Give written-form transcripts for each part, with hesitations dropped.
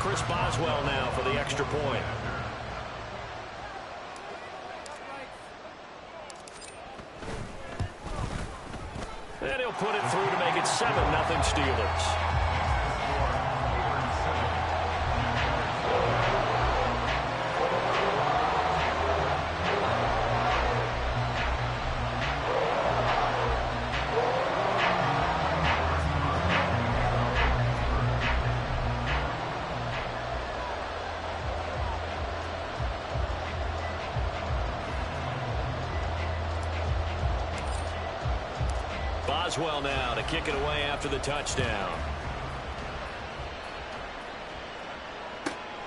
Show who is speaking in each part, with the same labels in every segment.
Speaker 1: Chris Boswell now for the extra point. And he'll put it through to make it 7-0 Steelers. Boswell now to kick it away after the touchdown.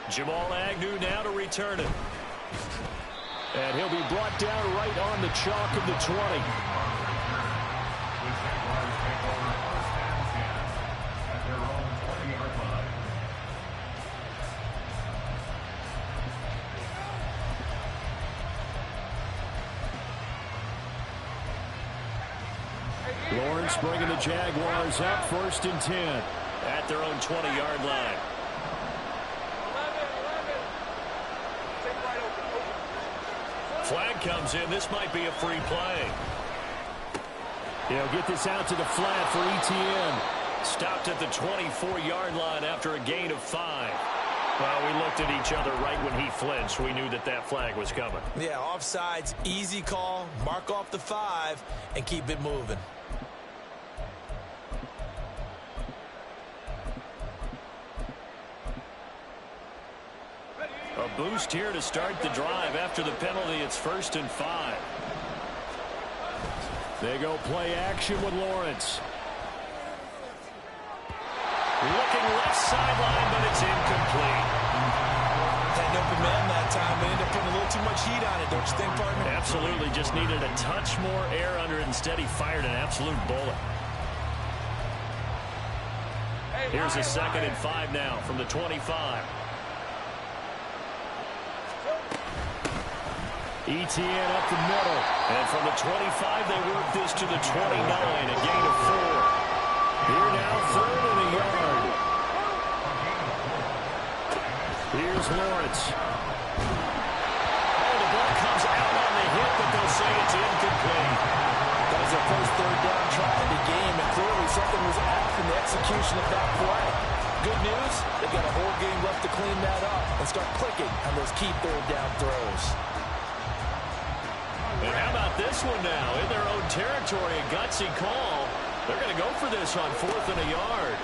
Speaker 1: Jamal Agnew now to return it. And he'll be brought down right on the chalk of the 20. Lawrence bringing the Jaguars up 1st and 10 at their own 20-yard line. Flag comes in. This might be a free play. He'll get this out to the flat for Etienne. Stopped at the 24-yard line after a gain of 5. Well, we looked at each other right when he flinched. We knew that that flag was coming.
Speaker 2: Yeah, offsides, easy call. Mark off the 5 and keep it moving.
Speaker 1: A boost here to start the drive. After the penalty, it's 1st and 5. They go play action with Lawrence. Looking left sideline, but it's incomplete.
Speaker 2: Had an open man that time, but ended up putting a little too much heat on it, don't you think, partner?
Speaker 1: Absolutely. Just needed a touch more air under it. Instead, he fired an absolute bullet. Here's a 2nd and 5 now from the 25. Etienne up the middle. And from the 25, they work this to the 29, a gain of 4. Here now, 3rd and a yard. Here's Lawrence. Oh, the ball comes out on the hit, but they'll say it's incomplete.
Speaker 2: That was their first 3rd down try of the game, and clearly something was off in the execution of that play. Good news, they've got a whole game left to clean that up and start clicking on those key 3rd down throws.
Speaker 1: And how about this one now? In their own territory, a gutsy call. They're going to go for this on 4th and a yard.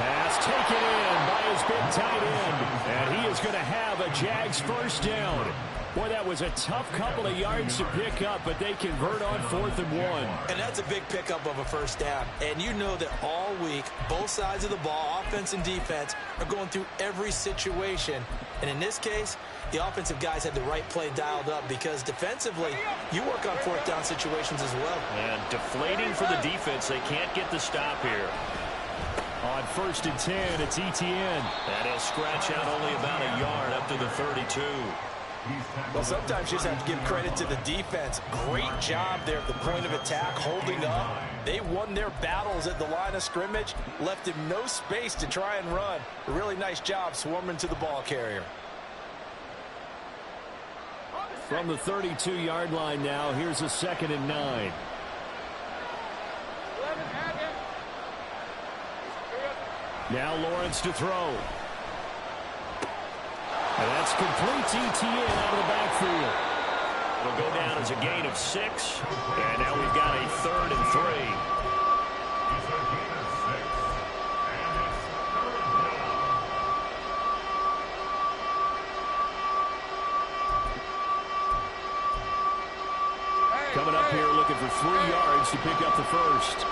Speaker 1: Pass taken in by his big tight end. And he is going to have a Jags 1st down. Boy, that was a tough couple of yards to pick up, but they convert on 4th and 1.
Speaker 2: And that's a big pickup of a 1st down. And you know that all week, both sides of the ball, offense and defense, are going through every situation. And in this case, the offensive guys had the right play dialed up because defensively, you work on 4th down situations as well.
Speaker 1: And deflating for the defense. They can't get the stop here. On 1st and 10, it's Etienne. And he'll scratch out only about a yard up to the 32.
Speaker 2: Well, sometimes you just have to give credit to the defense. Great job there at the point of attack, holding up. They won their battles at the line of scrimmage, left him no space to try and run. A really nice job swarming to the ball carrier.
Speaker 1: From the 32-yard line now, here's a 2nd and 9. Now Lawrence to throw. And that's complete to Etienne out of the backfield. It'll go down as a gain of 6. And now we've got a 3rd and 3. Coming up here looking for 3 yards to pick up the 1st.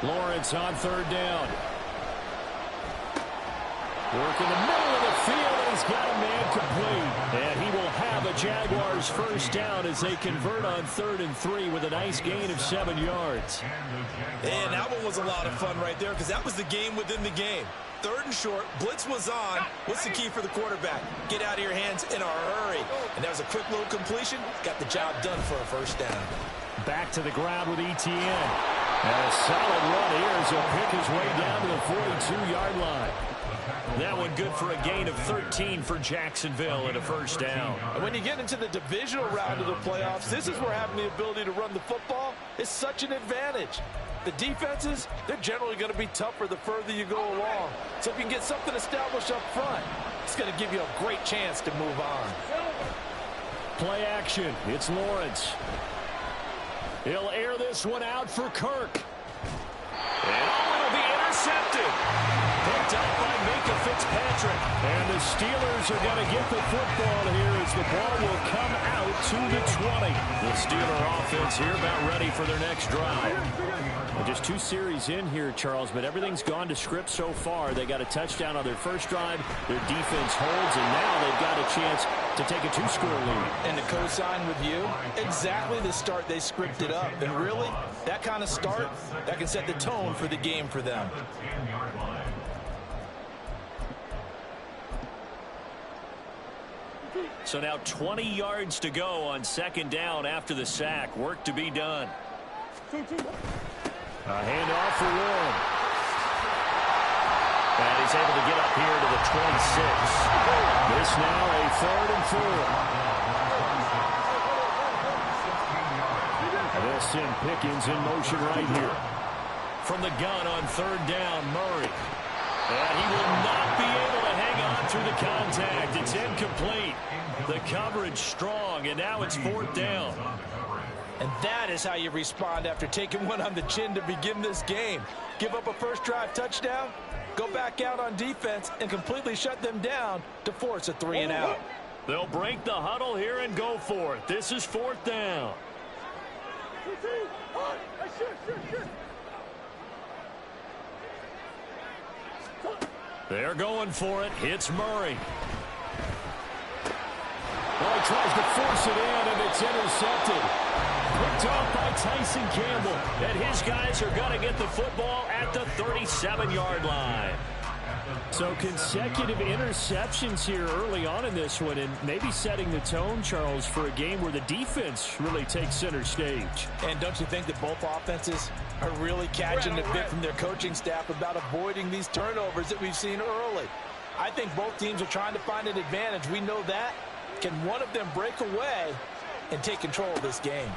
Speaker 1: Lawrence on 3rd down. Work in the middle of the field, and he's got a man complete. And he will have a Jaguars 1st down as they convert on 3rd and 3 with a nice gain of 7 yards.
Speaker 2: And that one was a lot of fun right there because that was the game within the game. 3rd and short. Blitz was on. What's the key for the quarterback? Get out of your hands in a hurry. And that was a quick little completion. Got the job done for a first down.
Speaker 1: Back to the ground with Etienne. And a solid run here as he'll pick his way down to the 42-yard line. That one good for a gain of 13 for Jacksonville and a first down.
Speaker 3: And when you get into the divisional round of the playoffs, this is where having the ability to run the football is such an advantage. The defenses, they're generally going to be tougher the further you go along. So if you can get something established up front, it's going to give you a great chance to move on.
Speaker 1: Play action. It's Lawrence. He'll air this one out for Kirk. And it'll be intercepted. Picked up by Micah Fitzpatrick. And the Steelers are going to get the football here as the ball will come out to the 20. The Steeler offense here about ready for their next drive. Well, just 2 series in here, Charles, but everything's gone to script so far. They got a touchdown on their first drive. Their defense holds, and now they've got a chance to take a 2-score lead.
Speaker 3: And to co-sign with you, exactly the start they scripted up. And really, that kind of start, that can set the tone for the game for them.
Speaker 1: So now 20 yards to go on 2nd down after the sack. Work to be done. A handoff for Warren. And he's able to get up here to the 26. This now a 3rd and 4. This in Pickens in motion right here. From the gun on 3rd down, Murray. And he will not be able to hang on through the contact. It's incomplete. The coverage strong, and now it's 4th down.
Speaker 3: And that is how you respond after taking one on the chin to begin this game. Give up a first drive touchdown, go back out on defense, and completely shut them down to force a 3 and out.
Speaker 1: They'll break the huddle here and go for it. This is 4th down. They're going for it. Hits Murray. Well, he tries to force it in, and it's intercepted. Picked off by Tyson Campbell. And his guys are going to get the football at the 37-yard line. So consecutive interceptions here early on in this one, and maybe setting the tone, Charles, for a game where the defense really takes center stage.
Speaker 3: And don't you think that both offenses are really catching the bit from their coaching staff about avoiding these turnovers that we've seen early? I think both teams are trying to find an advantage. We know that. Can one of them break away and take control of this game?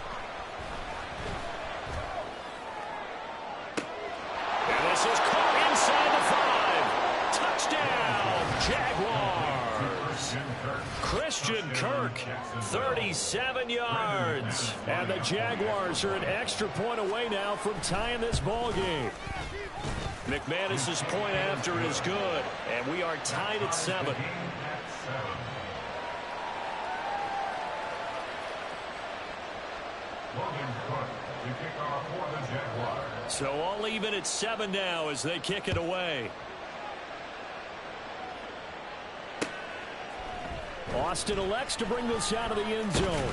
Speaker 1: And this is caught inside the 5. Touchdown, Jaguars. Christian Kirk, 37 yards. And the Jaguars are an extra point away now from tying this ball game. McManus's point after is good, and we are tied at 7. So all even at 7 now as they kick it away. Austin elects to bring this out of the end zone.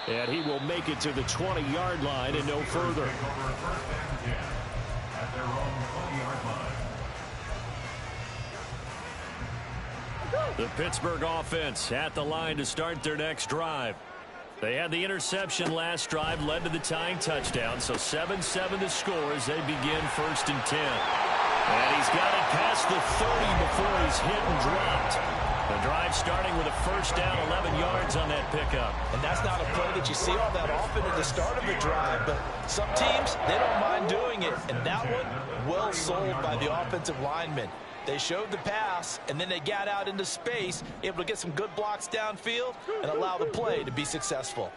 Speaker 1: And he will make it to the 20-yard line and no further. The Pittsburgh offense at the line to start their next drive. They had the interception last drive, led to the tying touchdown, so 7-7 the score as they begin 1st and 10. And he's got it past the 30 before he's hit and dropped. The drive starting with a first down, 11 yards on that pickup.
Speaker 3: And that's not a play that you see all that often at the start of a drive, but some teams, they don't mind doing it. And that one, well sold by the offensive lineman. They showed the pass, and then they got out into space, able to get some good blocks downfield and allow the play to be successful.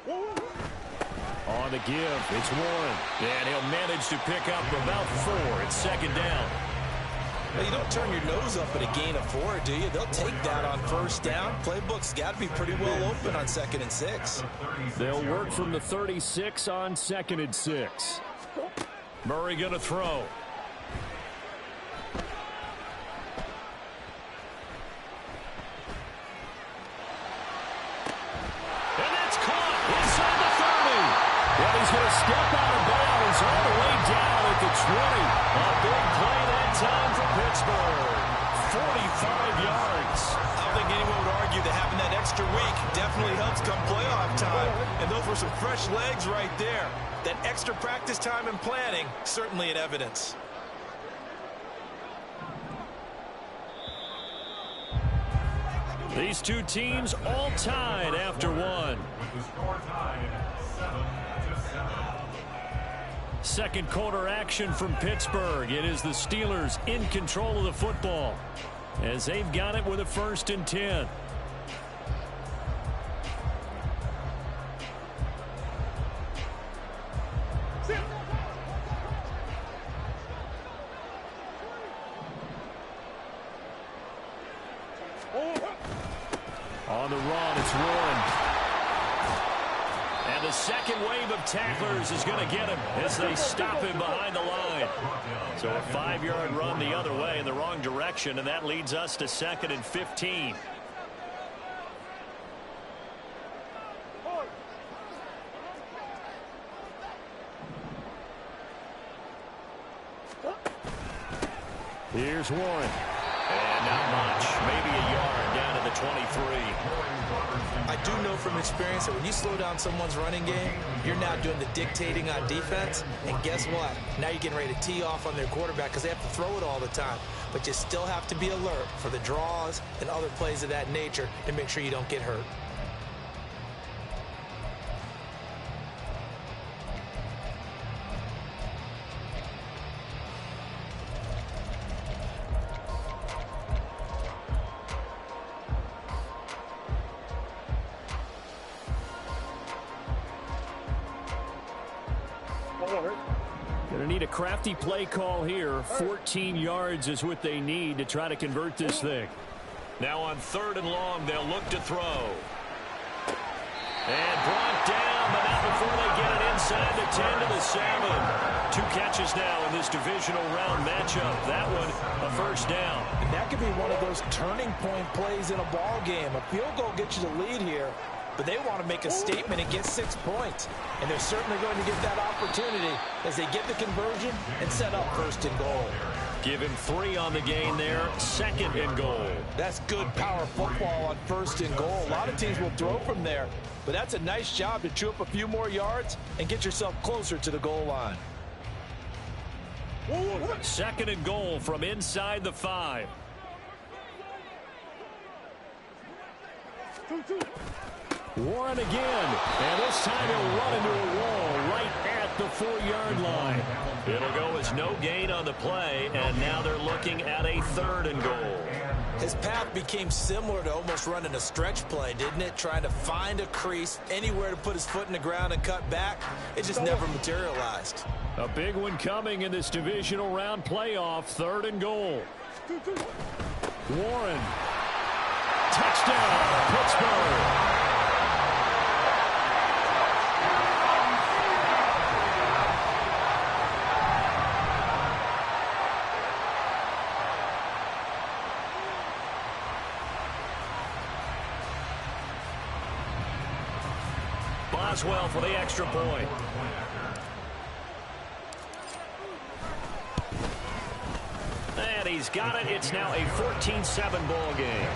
Speaker 1: On the give, it's Warren. And he'll manage to pick up about 4. It's 2nd down.
Speaker 3: Well, you don't turn your nose up at a gain of 4, do you? They'll take that on 1st down. Playbook's got to be pretty well open on 2nd and 6.
Speaker 1: They'll work from the 36 on 2nd and 6. Murray going to throw. He's going to step out of bounds all the way down at the 20. A big play that time for Pittsburgh. Pittsburgh. 45 yards.
Speaker 3: I don't think anyone would argue that having that extra week definitely helps come playoff time. And those were some fresh legs right there. That extra practice time and planning, certainly in evidence.
Speaker 1: These two teams all tied after one. Second quarter action from Pittsburgh. It is the Steelers in control of the football as they've got it with a 1st and 10. On the run, it's Warren. And the second wave of tacklers is going to get him as they stop him behind the line. So a 5-yard run the other way in the wrong direction, and that leads us to 2nd and 15. Here's Warren. And not much. Maybe a yard down to the 23.
Speaker 2: I do know from experience that when you slow down someone's running game, you're now doing the dictating on defense. And guess what? Now you're getting ready to tee off on their quarterback because they have to throw it all the time. But you still have to be alert for the draws and other plays of that nature to make sure you don't get hurt.
Speaker 1: Going to need a crafty play call here. 14 yards is what they need to try to convert this thing. Now on 3rd and long, they'll look to throw. And brought down, but not before they get it inside the 10 to the 7. 2 catches now in this divisional round matchup. That one, a 1st down.
Speaker 2: And that could be one of those turning point plays in a ball game. A field goal gets you the lead here, but they want to make a statement and get 6 points. And they're certainly going to get that opportunity as they get the conversion and set up 1st and goal.
Speaker 1: Give him 3 on the gain there. 2nd and goal.
Speaker 2: That's good power football on 1st and goal. A lot of teams will throw from there, but that's a nice job to chew up a few more yards and get yourself closer to the goal line.
Speaker 1: 2nd and goal from inside the 5. Warren again, and this time he'll run into a wall right at the 4-yard line. It'll go as no gain on the play, and now they're looking at a 3rd and goal.
Speaker 2: His path became similar to almost running a stretch play, didn't it? Trying to find a crease, anywhere to put his foot in the ground and cut back. It just never materialized.
Speaker 1: A big one coming in this divisional round playoff. 3rd and goal. Warren. Touchdown, Pittsburgh. Boswell for the extra point. And he's got it. It's now a 14-7 ball game.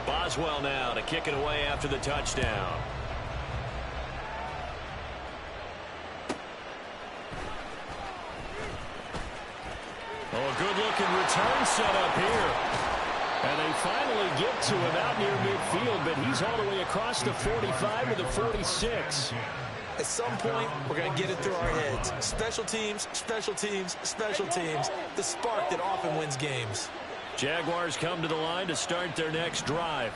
Speaker 1: Boswell now to kick it away after the touchdown. Oh, a good-looking return set up here. And they finally get to him out near midfield, but he's all the way across the 45 to the 46.
Speaker 2: At some point, we're going to get it through our heads. Special teams, special teams, special teams. The spark that often wins games.
Speaker 1: Jaguars come to the line to start their next drive.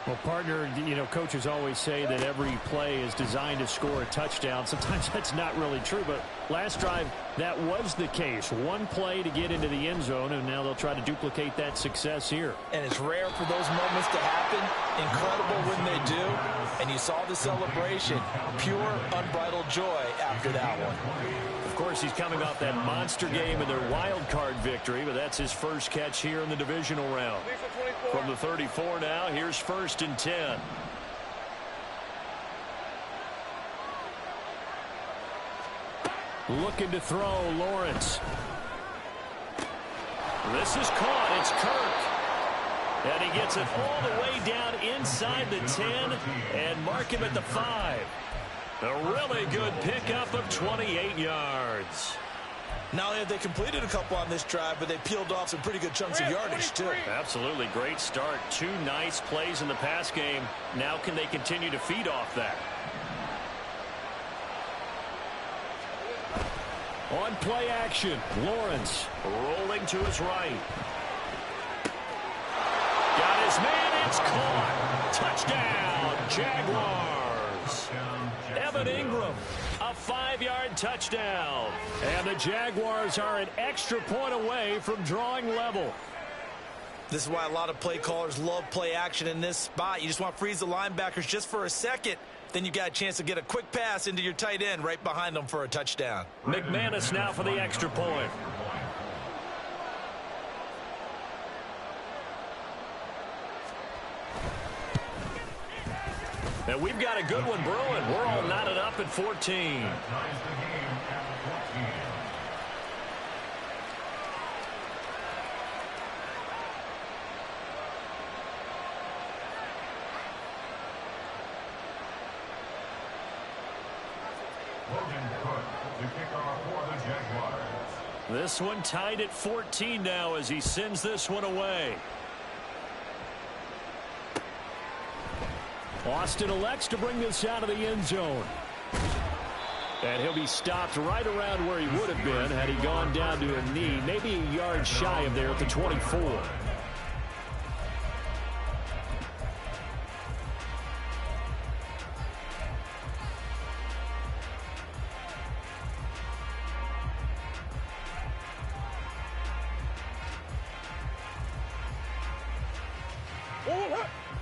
Speaker 1: Well, partner, you know, coaches always say that every play is designed to score a touchdown. Sometimes that's not really true, but last drive, that was the case. One play to get into the end zone, and now they'll try to duplicate that success here.
Speaker 2: And it's rare for those moments to happen. Incredible when they do. And you saw the celebration. Pure, unbridled joy after that one.
Speaker 1: Of course, he's coming off that monster game in their wild card victory, but that's his first catch here in the divisional round. From the 34 now, here's 1st and 10. Looking to throw, Lawrence. This is caught. It's Kirk. And he gets it all the way down inside the 10 and mark him at the 5. A really good pickup of 28 yards.
Speaker 2: Not only have they completed a couple on this drive, but they peeled off some pretty good chunks of yardage, too.
Speaker 1: Absolutely great start. 2 nice plays in the pass game. Now can they continue to feed off that? On play action, Lawrence rolling to his right. Got his man, it's caught. Touchdown, Jaguars. Evan Ingram, a 5-yard touchdown. And the Jaguars are an extra point away from drawing level.
Speaker 2: This is why a lot of play callers love play action in this spot. You just want to freeze the linebackers just for a second. Then you got a chance to get a quick pass into your tight end right behind them for a touchdown.
Speaker 1: McManus now for the extra point. And we've got a good one brewing. We're all knotted up at 14. This one tied at 14 now as he sends this one away. Austin elects to bring this out of the end zone. And he'll be stopped right around where he would have been had he gone down to a knee, maybe a yard shy of there at the 24.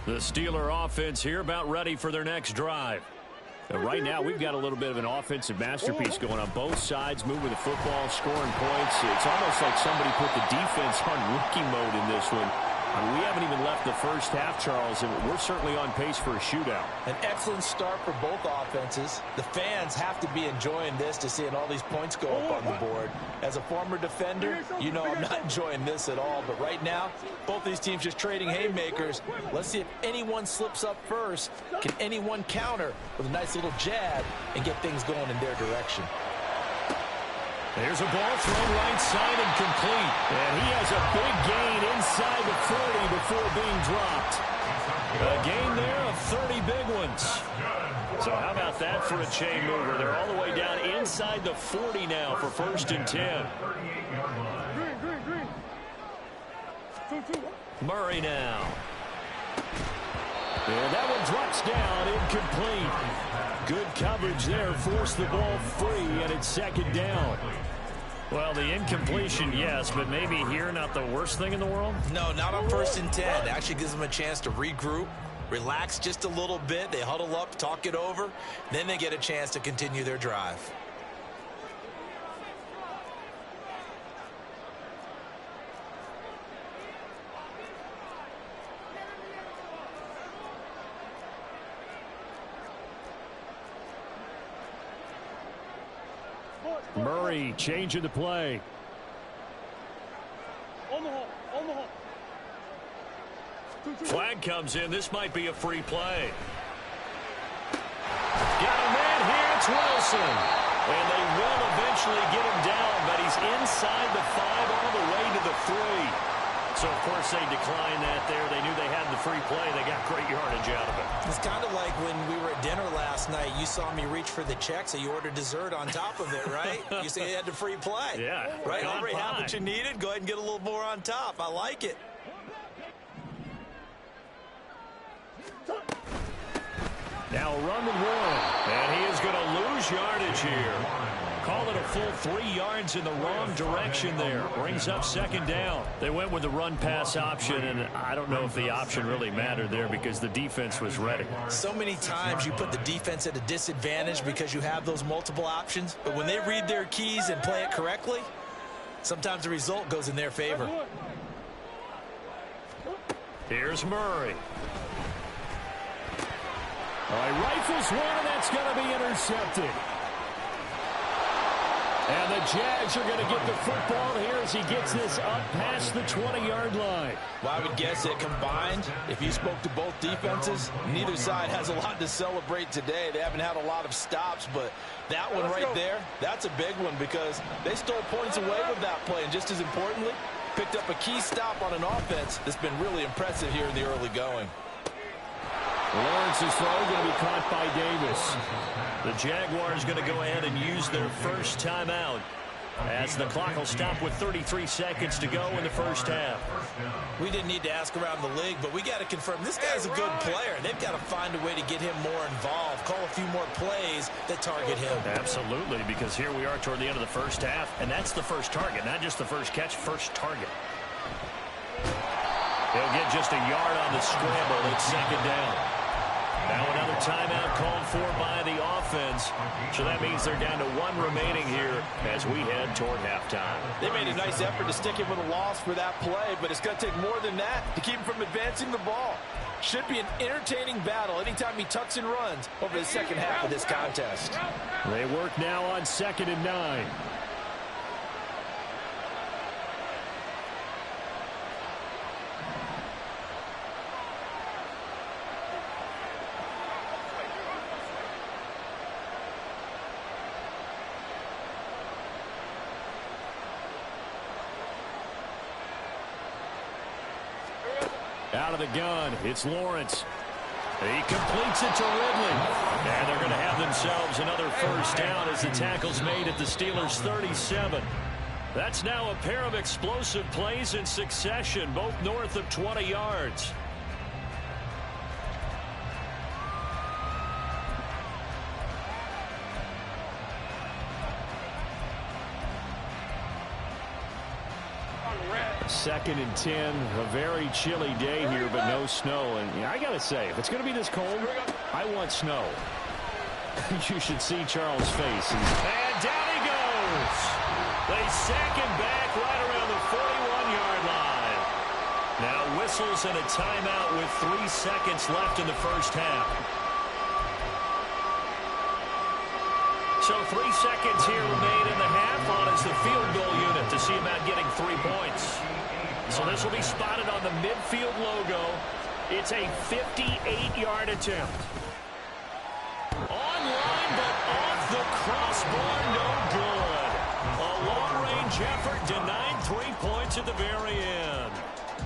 Speaker 1: The Steeler offense here about ready for their next drive. Right now, we've got a little bit of an offensive masterpiece going on both sides, moving the football, scoring points. It's almost like somebody put the defense on rookie mode in this one. We haven't even left the first half, Charles, and we're certainly on pace for a shootout.
Speaker 2: An excellent start for both offenses. The fans have to be enjoying this to seeing all these points go up on the board. As a former defender, you know I'm not enjoying this at all. But right now, both these teams just trading haymakers. Let's see if anyone slips up first. Can anyone counter with a nice little jab and get things going in their direction?
Speaker 1: There's a ball thrown right side and complete. And he has a big gain inside the 40 before being dropped. A gain there of 30 big ones. So how about that for a chain mover? They're all the way down inside the 40 now for 1st and 10. Murray now. And that one drops down, incomplete. Good coverage there, forced the ball free, and it's 2nd down. Well, the incompletion, yes, but maybe here not the worst thing in the world?
Speaker 2: No, not on 1st and 10. It actually gives them a chance to regroup, relax just a little bit. They huddle up, talk it over. Then they get a chance to continue their drive.
Speaker 1: Murray changing the play. Flag comes in. This might be a free play. Got a man here. It's Wilson. And they will eventually get him down, but he's inside the 5 all the way to the 3. So, of course, they declined that there. They knew they had the free play. They got great yardage out of it.
Speaker 2: It's kind of like when we were at dinner last night. You saw me reach for the check, so you ordered dessert on top of it, right? You said you had the free play.
Speaker 1: Yeah.
Speaker 2: Right? Already have what you needed. Go ahead and get a little more on top. I like it.
Speaker 1: Now a run with Warren. And he is going to lose yardage here. Call it a full 3 yards in the wrong direction there. Brings up 2nd down. They went with the run-pass option, and I don't know if the option really mattered there because the defense was ready.
Speaker 2: So many times you put the defense at a disadvantage because you have those multiple options, but when they read their keys and play it correctly, sometimes the result goes in their favor.
Speaker 1: Here's Murray. All right, rifles one, and that's going to be intercepted. And the Jags are going to get the football here as he gets this up past the 20-yard line.
Speaker 3: Well, I would guess that combined, if you spoke to both defenses, neither side has a lot to celebrate today. They haven't had a lot of stops, but that one right there, that's a big one because they stole points away with that play. And just as importantly, picked up a key stop on an offense that's been really impressive here in the early going.
Speaker 1: Lawrence's throw going to be caught by Davis. The Jaguars going to go ahead and use their first timeout as the clock will stop with 33 seconds to go in the first half.
Speaker 2: We didn't need to ask around the league, but we got to confirm this guy's a good player. They've got to find a way to get him more involved, call a few more plays that target him.
Speaker 1: Absolutely, because here we are toward the end of the first half, and that's the first target, not just the first catch, first target. He'll get just a yard on the scramble. It's second down. Now another timeout called for by the offense. So that means they're down to one remaining here as we head toward halftime.
Speaker 3: They made a nice effort to stick him with a loss for that play, but it's going to take more than that to keep him from advancing the ball. Should be an entertaining battle anytime he tucks and runs over the second half of this contest.
Speaker 1: They work now on 2nd and 9. Out of the gun, it's Lawrence. He completes it to Ridley. And they're going to have themselves another first down as the tackle's made at the Steelers' 37. That's now a pair of explosive plays in succession, both north of 20 yards. Second and 10, a very chilly day here, but no snow. And I got to say, if it's going to be this cold, I want snow. You should see Charles' face. And down he goes. They sack him back right around the 41-yard line. Now whistles and a timeout with 3 seconds left in the first half. So 3 seconds here remain in the half on as the field goal unit to see about getting 3 points. So this will be spotted on the midfield logo. It's a 58-yard attempt. Online, but off the crossbar, no good. A long-range effort denied 3 points at the very end.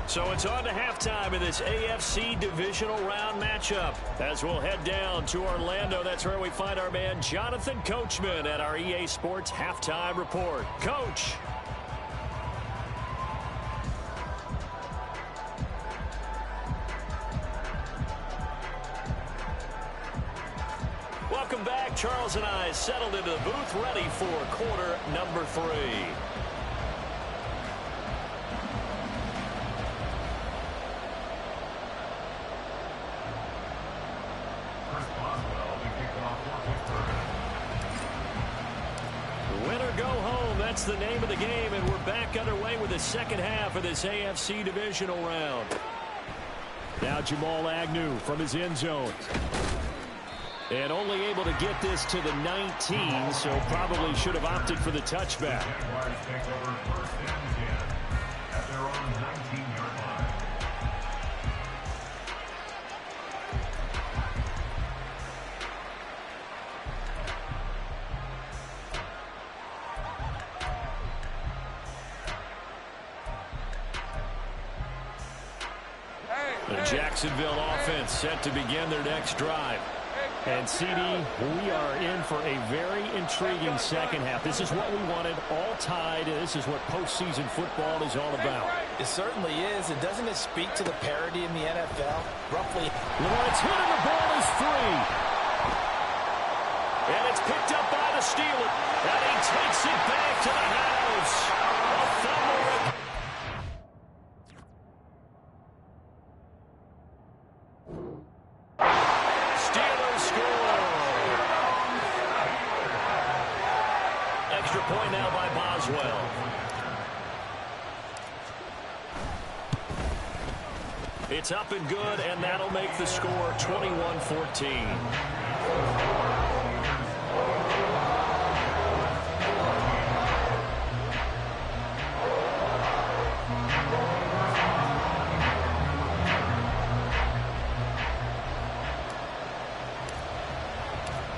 Speaker 1: So it's on to halftime in this AFC divisional round matchup. As we'll head down to Orlando, that's where we find our man Jonathan Coachman at our EA Sports Halftime Report. Coach. Welcome back. Charles and I settled into the booth, ready for quarter number 3. Win or go home, that's the name of the game, and we're back underway with the second half of this AFC divisional round. Now Jamal Agnew from his end zone. And only able to get this to the 19, so probably should have opted for the touchback. The Jacksonville offense set to begin their next drive. And, CD, we are in for a very intriguing second half. This is what we wanted, all tied. This is what postseason football is all about.
Speaker 2: It certainly is. And doesn't it speak to the parity in the NFL? Roughly.
Speaker 1: Lawrence hit and the ball is free. And it's picked up by the Steelers. And he takes it back to the house. A fumble. Point now by Boswell. It's up and good, and that'll make the score 21-14.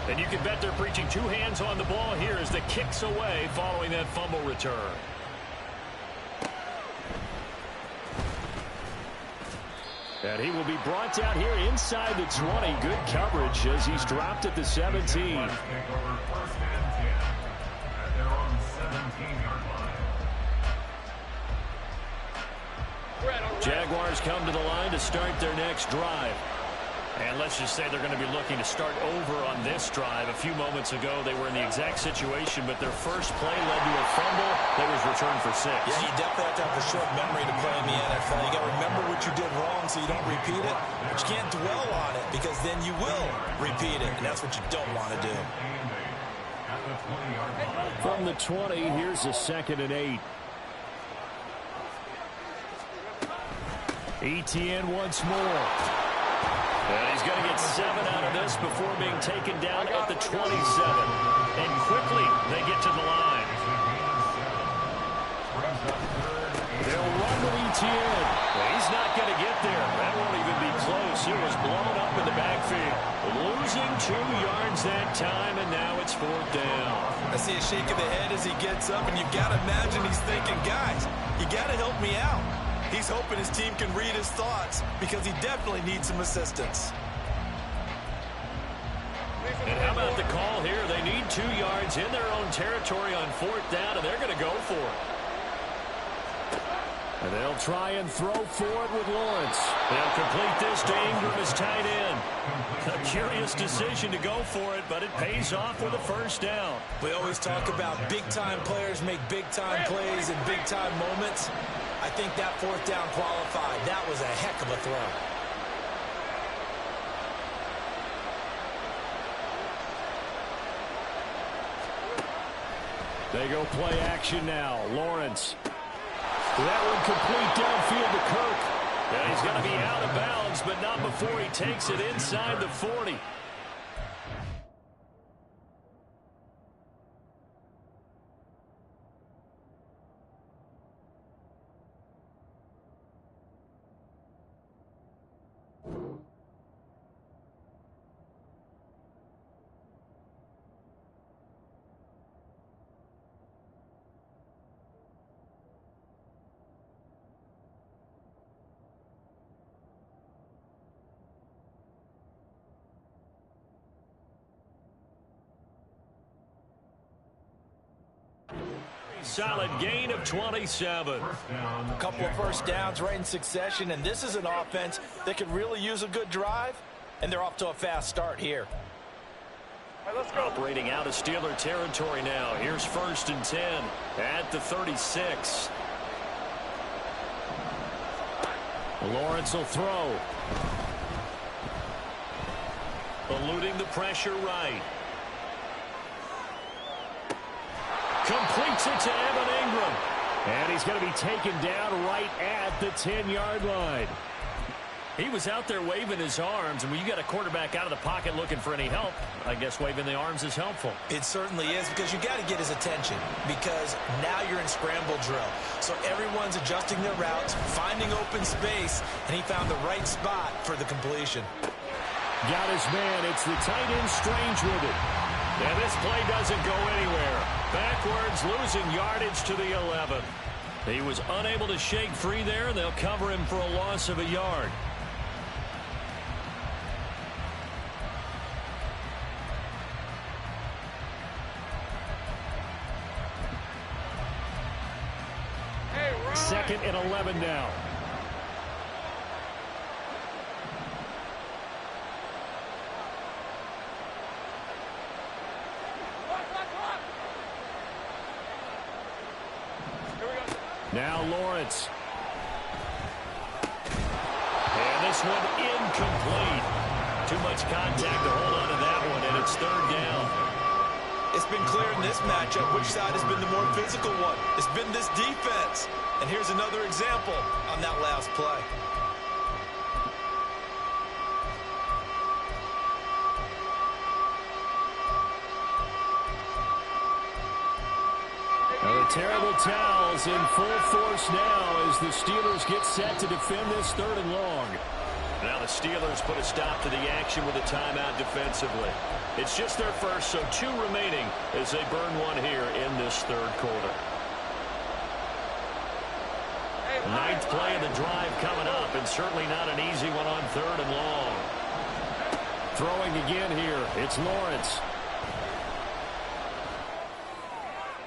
Speaker 1: And you can bet they're preaching two hands on the ball here as the kick's away following that fumble return. And he will be brought down here inside the 20. Good coverage as he's dropped at the 17. Jaguars come to the line to start their next drive. And let's just say they're going to be looking to start over on this drive. A few moments ago, they were in the exact situation, but their first play led to a fumble that was returned for 6.
Speaker 2: Yeah, you definitely have to have a short memory to play in the NFL. You got to remember what you did wrong so you don't repeat it, but you can't dwell on it because then you will repeat it, and that's what you don't want to do.
Speaker 1: From the 20, here's a 2nd and 8. Etienne once more. And he's going to get 7 out of this before being taken down at the 27. And quickly, they get to the line. They'll run with Etienne. He's not going to get there. That won't even be close. It was blown up in the backfield. Losing 2 yards that time, and now it's 4th down.
Speaker 2: I see a shake of the head as he gets up, and you've got to imagine he's thinking, guys, you got to help me out. He's hoping his team can read his thoughts because he definitely needs some assistance.
Speaker 1: And how about the call here? They need 2 yards in their own territory on 4th down, and they're going to go for it. And they'll try and throw for it with Lawrence. They'll complete this to Ingram as tight end. A curious decision to go for it, but it pays off with a 1st down.
Speaker 2: We always talk about big-time players make big-time plays in big-time moments. I think that 4th down qualified. That was a heck of a throw.
Speaker 1: They go play action now. Lawrence. That one complete downfield to Kirk. And he's going to be out of bounds, but not before he takes it inside the 40. Solid gain of 27.
Speaker 2: A couple of 1st downs right in succession, and this is an offense that could really use a good drive, and they're off to a fast start here.
Speaker 1: All right, let's go. Operating out of Steeler territory now. Here's 1st and 10 at the 36. Lawrence will throw. Eluding the pressure right. Completes it to Evan Ingram. And he's going to be taken down right at the 10-yard line. He was out there waving his arms, and when you got a quarterback out of the pocket looking for any help, I guess waving the arms is helpful.
Speaker 2: It certainly is, because you got to get his attention, because now you're in scramble drill. So everyone's adjusting their routes, finding open space, and he found the right spot for the completion.
Speaker 1: Got his man. It's the tight end Strange with it. And this play doesn't go anywhere. Backwards, losing yardage to the 11. He was unable to shake free there, and they'll cover him for a loss of a yard. Second and 11 now. Now Lawrence. And this one incomplete. Too much contact to hold on to that one, and it's 3rd down.
Speaker 2: It's been clear in this matchup which side has been the more physical one. It's been this defense. And here's another example on that last play.
Speaker 1: Terrible towels in full force now as the Steelers get set to defend this 3rd and long. Now the Steelers put a stop to the action with a timeout defensively. It's just their first, so 2 remaining as they burn one here in this 3rd quarter. 9th play of the drive coming up, and certainly not an easy one on 3rd and long. Throwing again here, it's Lawrence.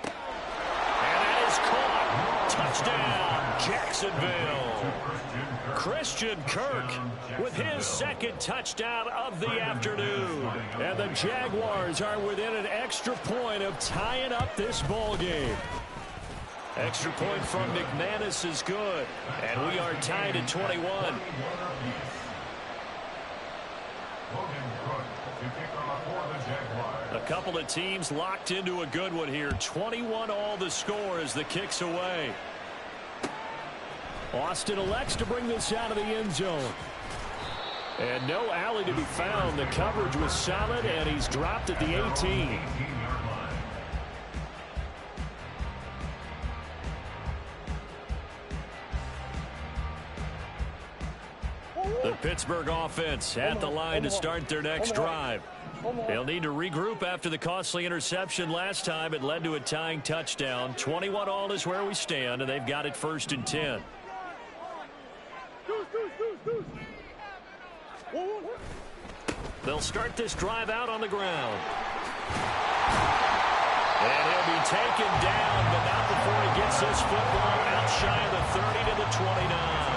Speaker 1: And that is caught. Touchdown, Jacksonville. Christian Kirk with his 2nd touchdown of the afternoon. And the Jaguars are within an extra point of tying up this ball game. Extra point from McManus is good. And we are tied at 21. A couple of teams locked into a good one here. 21 all the score as the kick's away. Austin elects to bring this out of the end zone. And no alley to be found. The coverage was solid, and he's dropped at the 18. The Pittsburgh offense at the line to start their next drive. They'll need to regroup after the costly interception last time. It led to a tying touchdown. 21 all is where we stand, and they've got it 1st and 10. They'll start this drive out on the ground. And he'll be taken down, but not before he gets this football out shy of the 30 to the 29.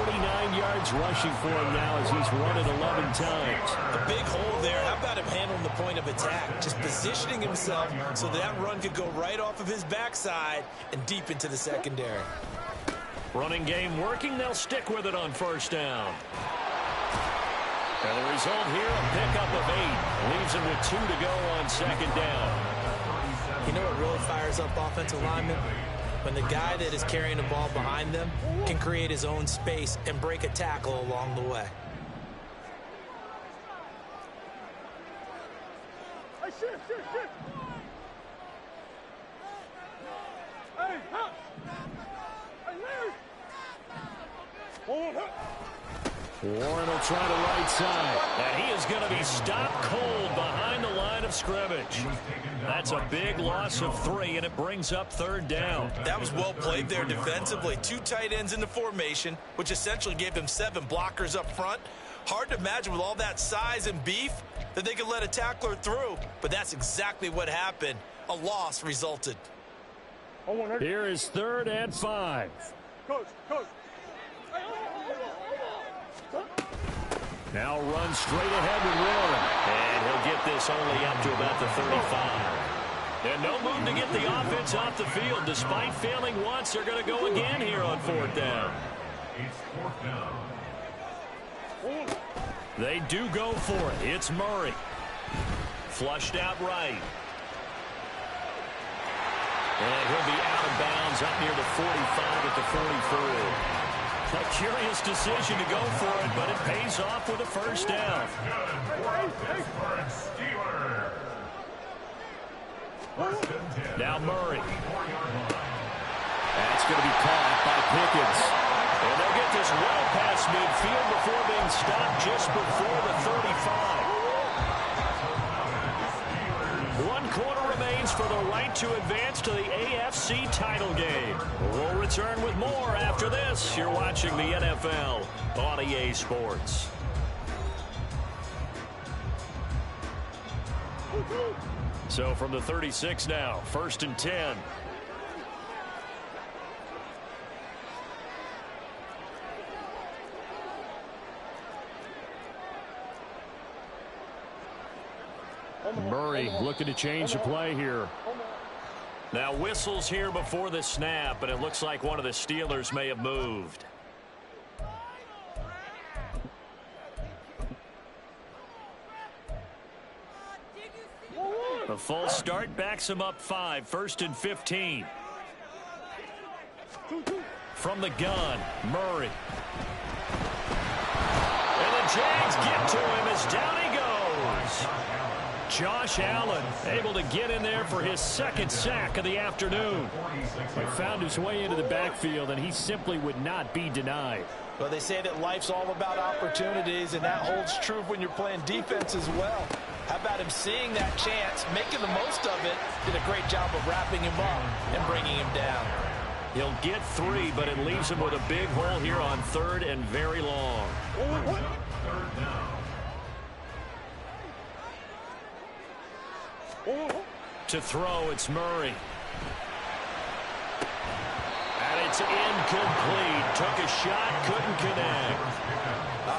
Speaker 1: 49 yards rushing for him now as he's run it 11 times.
Speaker 2: A big hole there. How about him handling the point of attack? Just positioning himself so that run could go right off of his backside and deep into the secondary.
Speaker 1: Running game working. They'll stick with it on 1st down. And the result here, a pickup of 8. Leaves him with 2 to go on 2nd down.
Speaker 2: You know what really fires up offensive linemen? When the guy that is carrying the ball behind them can create his own space and break a tackle along the way.
Speaker 1: Warren will try the right side. And he is going to be stopped cold behind the line of scrimmage. That's a big loss of 3, and it brings up 3rd down.
Speaker 2: That was well played there defensively. 2 tight ends in the formation, which essentially gave them 7 blockers up front. Hard to imagine with all that size and beef that they could let a tackler through, but that's exactly what happened. A loss resulted.
Speaker 1: Here is 3rd and 5.
Speaker 4: Coach.
Speaker 1: Now runs straight ahead with Warren. And he'll get this only up to about the 35. And no move to get the offense off the field. Despite failing once, they're going to go again here on 4th down. They do go for it. It's Murray. Flushed out right. And he'll be out of bounds up near the 45 at the 44. A curious decision to go for it, but it pays off with a 1st down. Now Murray. That's going to be caught by Pickens. And they'll get this well past midfield before being stopped just before the 35. 1 quarter remains for the right to advance to the AFC title game. We'll return with more after this. You're watching the NFL on EA Sports. So from the 36 now, 1st and 10. Murray looking to change the play here. Now whistles here before the snap, and it looks like one of the Steelers may have moved. A false start backs him up 5, 1st and 15. From the gun, Murray. And the Jags get to him as down he goes. Josh Allen able to get in there for his second sack of the afternoon. He found his way into the backfield, and he simply would not be denied.
Speaker 3: Well, they say that life's all about opportunities, and that holds true when you're playing defense as well. How about him seeing that chance, making the most of it, did a great job of wrapping him up and bringing him down.
Speaker 1: He'll get 3, but it leaves him with a big hole here on 3rd and very long. To throw, it's Murray. And it's incomplete. Took a shot, couldn't connect.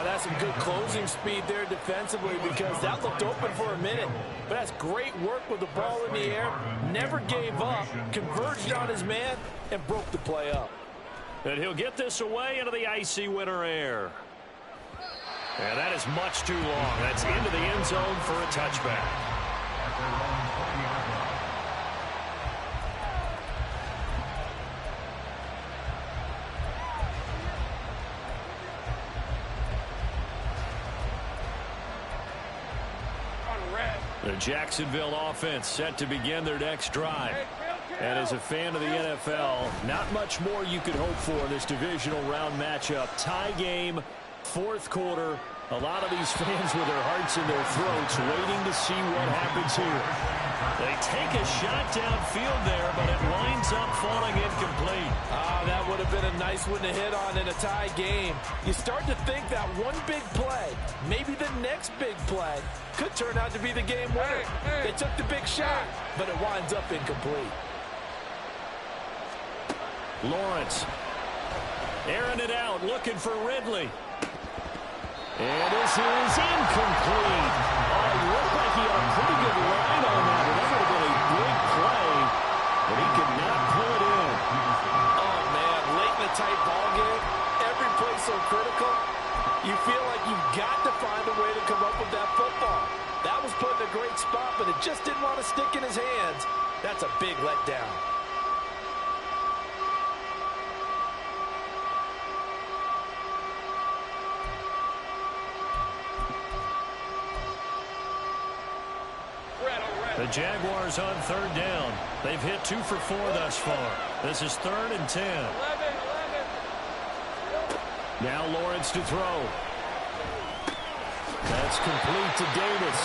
Speaker 2: That's some good closing speed there defensively, because that looked open for a minute. But that's great work with the ball in the air. Never gave up, converged on his man, and broke the play up.
Speaker 1: And he'll get this away into the icy winter air. And that is much too long. That's into the end zone for a touchback. The Jacksonville offense set to begin their next drive. And as a fan of the NFL, not much more you could hope for in this divisional round matchup. Tie game, 4th quarter. A lot of these fans with their hearts in their throats waiting to see what happens here. They take a shot downfield there, but it winds up falling incomplete.
Speaker 2: That would have been a nice one to hit on in a tie game. You start to think that one big play, maybe the next big play, could turn out to be the game winner. They took the big shot, but it winds up incomplete.
Speaker 1: Lawrence airing it out, looking for Ridley. And this is incomplete. It looked like he had a pretty good line on that. That would have been a big play, but he could not pull it in.
Speaker 2: Oh, man, late in a tight ball game, every play so critical, you feel like you've got to find a way to come up with that football. That was put in a great spot, but it just didn't want to stick in his hands. That's a big letdown.
Speaker 1: The Jaguars on 3rd down. They've hit 2 for 4 thus far. This is 3rd and 10. Now Lawrence to throw. That's complete to Davis.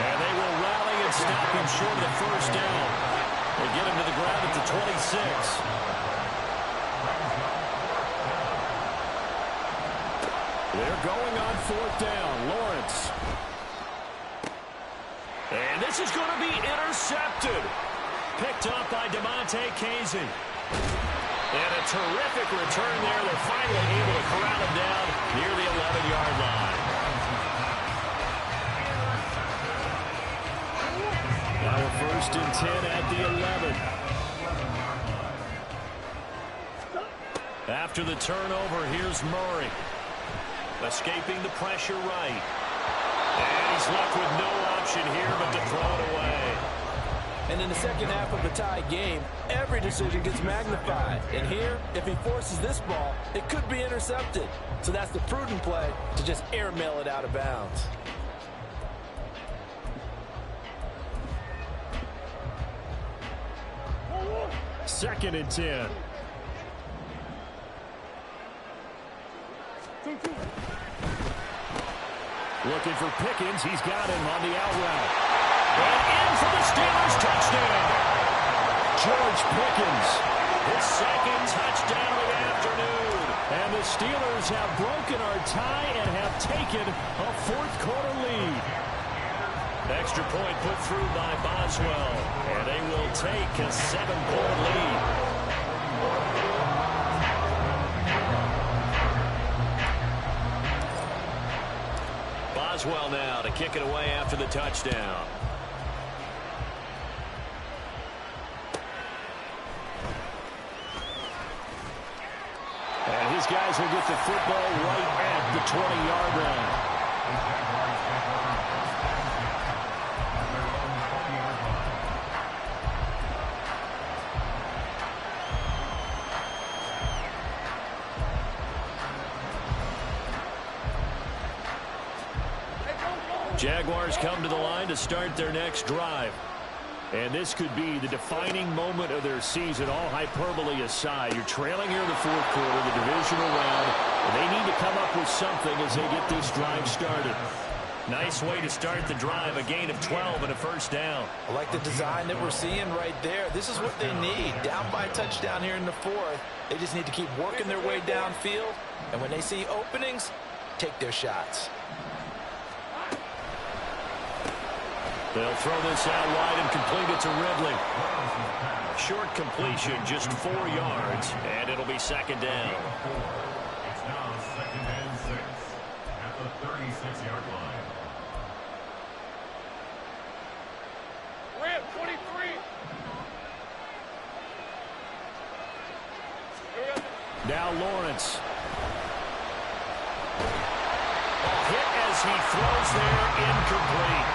Speaker 1: And they will rally and stop him short of the 1st down. They get him to the ground at the 26. They're going on 4th down. Lawrence. And this is going to be intercepted. Picked up by DeMonte Casey. And a terrific return there. They're finally able to corral him down near the 11-yard line. Now a 1st and 10 at the 11. After the turnover, here's Murray. Escaping the pressure right. And he's left with no option here but to throw it away.
Speaker 2: And in the second half of a tie game, every decision gets magnified. And here, if he forces this ball, it could be intercepted. So that's the prudent play to just airmail it out of bounds.
Speaker 1: Second and 10. Looking for Pickens. He's got him on the out route. And in for the Steelers touchdown. George Pickens, his 2nd touchdown of the afternoon. And the Steelers have broken our tie and have taken a 4th quarter lead. Extra point put through by Boswell. And they will take a 7-point lead. Boswell now to kick it away after the touchdown. And his guys will get the football right at the 20-yard line. Jaguars come to the line to start their next drive. And this could be the defining moment of their season, all hyperbole aside. You're trailing here in the fourth quarter, the divisional round, and they need to come up with something as they get this drive started. Nice way to start the drive, a gain of 12 and a first down.
Speaker 3: I like the design that we're seeing right there. This is what they need. Down by a touchdown here in the fourth. They just need to keep working their way downfield, and when they see openings, take their shots.
Speaker 1: They'll throw this out wide and complete it to Ridley. Short completion, just 4 yards, and it'll be second down.
Speaker 4: It's now second and 6 at the 36-yard line.
Speaker 5: Ram 23.
Speaker 1: Now Lawrence. Hit as he throws there, incomplete.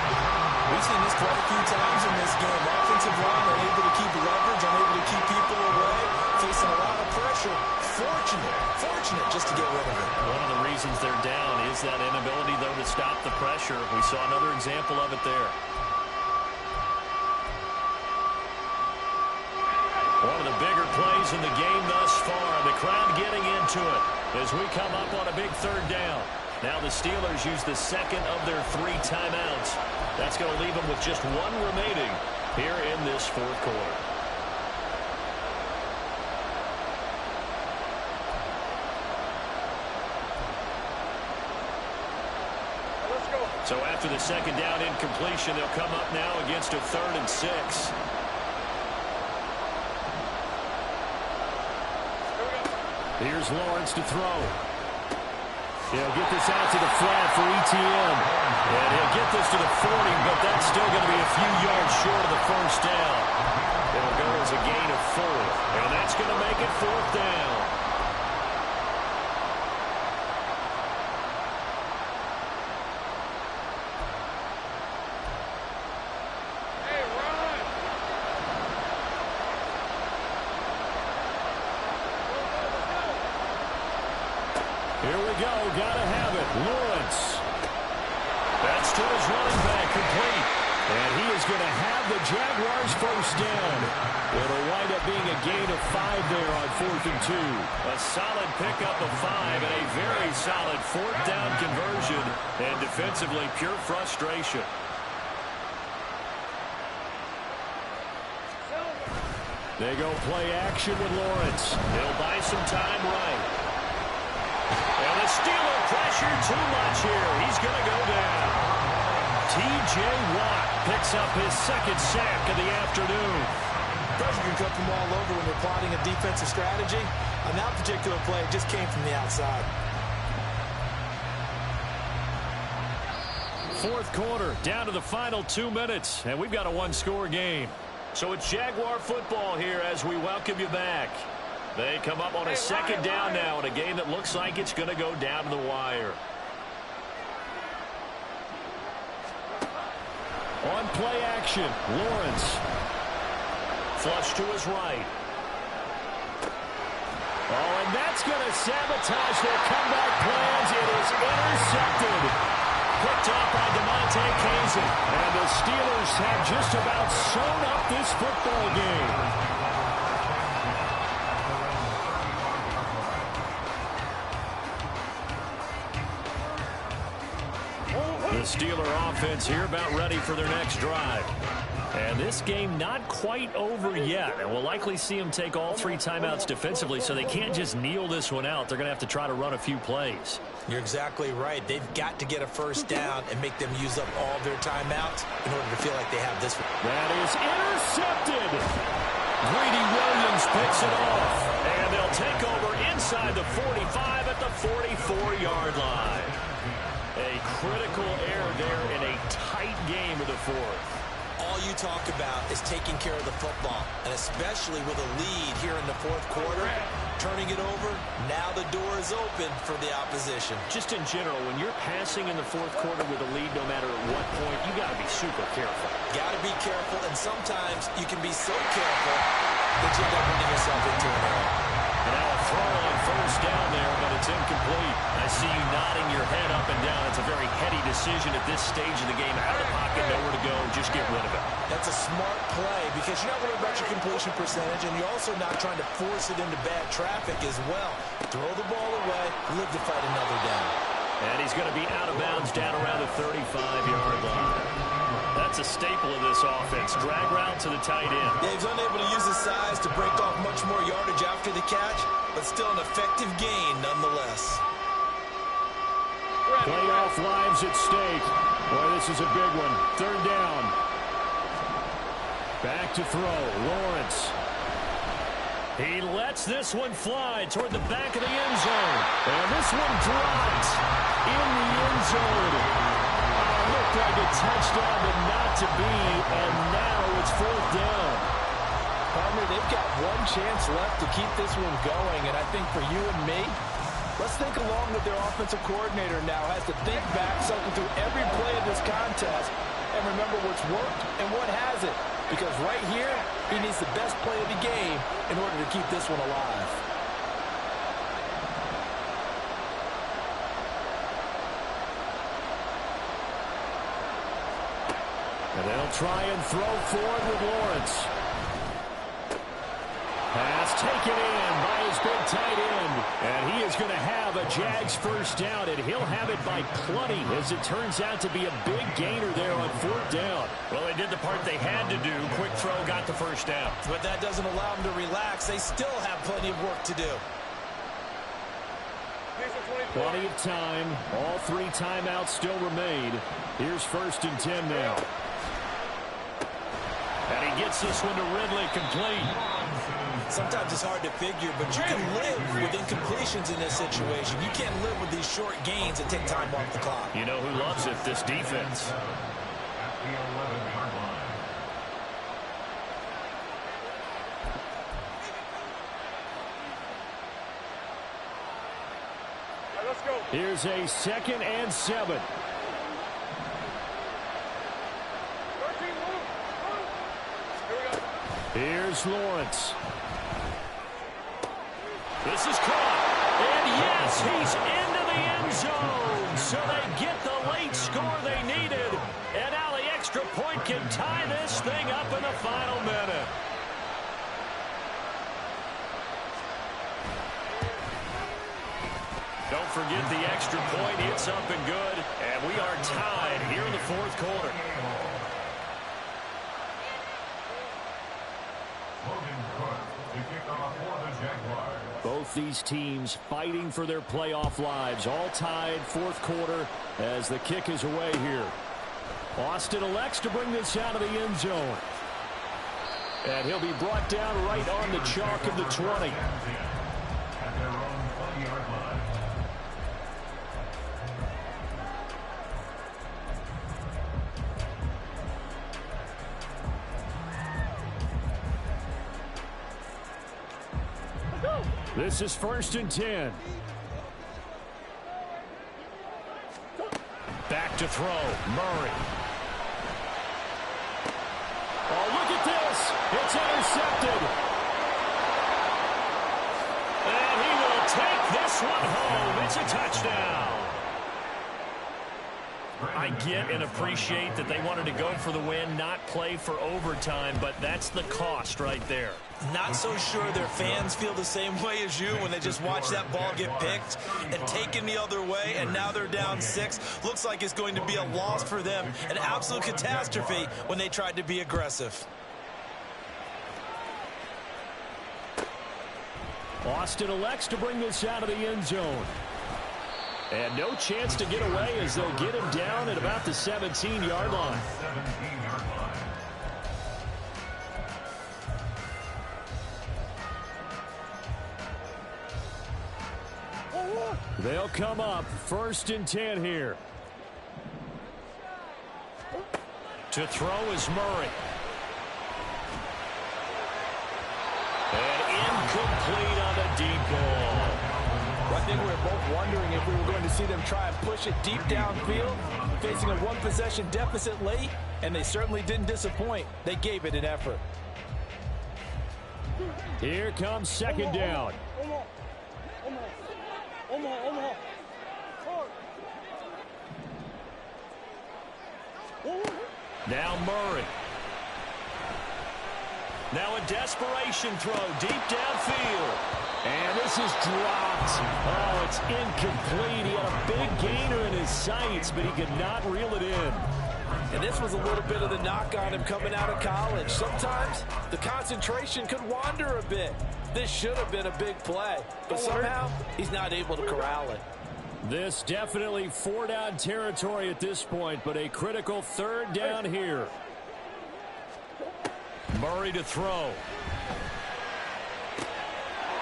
Speaker 2: We've seen this quite a few times in this game. Offensive line unable to keep leverage, unable to keep people away, facing a lot of pressure. Fortunate just to get rid of it.
Speaker 1: One of the reasons they're down is that inability, though, to stop the pressure. We saw another example of it there. One of the bigger plays in the game thus far. The crowd getting into it as we come up on a big third down. Now the Steelers use the second of their 3 timeouts. That's going to leave them with just 1 remaining here in this fourth quarter.
Speaker 5: Let's go.
Speaker 1: So after the second down incompletion, they'll come up now against a 3rd and 6. Here's Lawrence to throw. He'll get this out to the flat for ETN. And he'll get this to the 40, but that's still going to be a few yards short of the first down. It'll go as a gain of 4. And that's going to make it 4th down.
Speaker 5: Hey, run.
Speaker 1: Here we go. Gotta have it. Lawrence. That's to his running back, complete. And he is going to have the Jaguars first down. It'll wind up being a gain of 5 there on 4th and 2. A solid pickup of 5 and a very solid 4th down conversion. And defensively, pure frustration. They go play action with Lawrence. He'll buy some time right. And the Steeler pressure too much here. He's going to go down. T.J. Watt picks up his 2nd sack of the afternoon.
Speaker 2: Pressure can come from all over when they're plotting a defensive strategy. On that particular play, it just came from the outside.
Speaker 1: 4th quarter, down to the final 2 minutes, and we've got a 1-score game. So it's Jaguar football here as we welcome you back. They come up on a 2nd down now in a game that looks like it's going to go down to the wire. On play action, Lawrence. Flush to his right. Oh, and that's going to sabotage their comeback plans. It is intercepted. Picked off by DeMonte Kazin. And the Steelers have just about sewn up this football game. The Steeler offense here about ready for their next drive. And this game not quite over yet. And we'll likely see them take all 3 timeouts defensively, so they can't just kneel this one out. They're going to have to try to run a few plays.
Speaker 2: You're exactly right. They've got to get a first down and make them use up all their timeouts in order to feel like they have this one.
Speaker 1: That is intercepted. Greedy Williams picks it off. And they'll take over inside the 45 at the 44-yard line. A critical error there in a tight game of the 4th.
Speaker 2: All you talk about is taking care of the football, and especially with a lead here in the 4th quarter, turning it over, now the door is open for the opposition.
Speaker 1: Just in general, when you're passing in the 4th quarter with a lead, no matter at what point, you got to be super careful.
Speaker 2: Got to be careful, and sometimes you can be so careful that you end up running yourself into an error.
Speaker 1: Now a throw on first down there, but it's incomplete. I see you nodding your head up and down. It's a very heady decision at this stage of the game. Out of the pocket, nowhere to go. Just get rid of it.
Speaker 2: That's a smart play because you're not worried about your completion percentage, and you're also not trying to force it into bad traffic as well. Throw the ball away, live to fight another down.
Speaker 1: And he's going to be out of bounds down around the 35-yard line. That's a staple of this offense. Drag route to the tight end.
Speaker 2: Yeah, he's unable to use his size to break off much more yardage after the catch, but still an effective gain nonetheless.
Speaker 1: Playoff lives at stake. Boy, this is a big one. Third down. Back to throw. Lawrence. He lets this one fly toward the back of the end zone. And this one dropped in the end zone. Looked like a touchdown, but not to be. And now it's fourth down.
Speaker 3: Partner, they've got one chance left to keep this one going. And I think for you and me, let's think along with their offensive coordinator now. Has to think back, something through every play of this contest, and remember what's worked and what hasn't. Because right here, he needs the best play of the game in order to keep this one alive.
Speaker 1: And they'll try and throw forward with Lawrence. Pass taken in by his big tight end. And he is going to have a Jags first down, and he'll have it by plenty, as it turns out to be a big gainer there on fourth down. Well, they did the part they had to do. Quick throw got the first down.
Speaker 2: But that doesn't allow them to relax. They still have plenty of work to do.
Speaker 1: Plenty of time. All three timeouts still remain. Here's 1st and 10 now. And he gets this one to Ridley, complete.
Speaker 2: Sometimes it's hard to figure, but you can live with incompletions in this situation. You can't live with these short gains that take time off the clock.
Speaker 1: You know who loves it? This defense.
Speaker 4: At the 11-yard line.
Speaker 5: Let's go.
Speaker 1: Here's a 2nd and 7.
Speaker 5: 13, move. Here we go.
Speaker 1: Here's Lawrence. This is caught. And yes, he's into the end zone. So they get the late score they needed. And now the extra point can tie this thing up in the final minute. Don't forget the extra point. It's up and good. And we are tied here in the fourth quarter. Both these teams fighting for their playoff lives. All tied, fourth quarter, as the kick is away here. Austin elects to bring this out of the end zone. And he'll be brought down right on the chalk of the 20.
Speaker 4: At their own 20-yard line.
Speaker 1: This is 1st and 10. Back to throw. Murray. Oh, look at this. It's intercepted. And he will take this one home. It's a touchdown. I get and appreciate that they wanted to go for the win, not play for overtime, but that's the cost right there.
Speaker 2: Not so sure their fans feel the same way as you when they just watch that ball get picked and taken the other way, and now they're down 6. Looks like it's going to be a loss for them, an absolute catastrophe when they tried to be aggressive.
Speaker 1: Austin elects to bring this out of the end zone. And no chance to get away as they'll get him down at about the 17-yard line.
Speaker 4: 17-yard line.
Speaker 1: They'll come up 1st and 10 here. To throw is Murray. And incomplete on the deep ball.
Speaker 3: I think we were both wondering if we were going to see them try and push it deep downfield, facing a one-possession deficit late, and they certainly didn't disappoint. They gave it an effort.
Speaker 1: Here comes 2nd down. Now Murray. Now a desperation throw deep downfield. And this is dropped. Oh, it's incomplete. He had a big gainer in his sights, but he could not reel it in.
Speaker 2: And this was a little bit of the knock on him coming out of college. Sometimes the concentration could wander a bit. This should have been a big play, but somehow he's not able to corral it.
Speaker 1: This definitely 4-down territory at this point, but a critical 3rd down here. Murray to throw.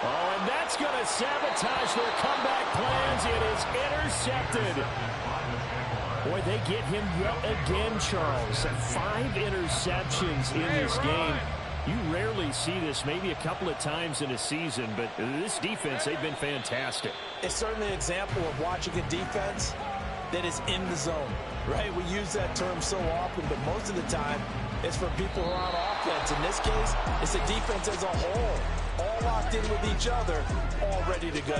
Speaker 1: Oh, and that's going to sabotage their comeback plans. It is intercepted. Boy, they get him yet again, Charles. 5 interceptions in this game. You rarely see this, maybe a couple of times in a season, but this defense, they've been fantastic.
Speaker 2: It's certainly an example of watching a defense that is in the zone, right? We use that term so often, but most of the time, it's for people who are on offense. In this case, it's a defense as a whole, all locked in with each other, all ready to go.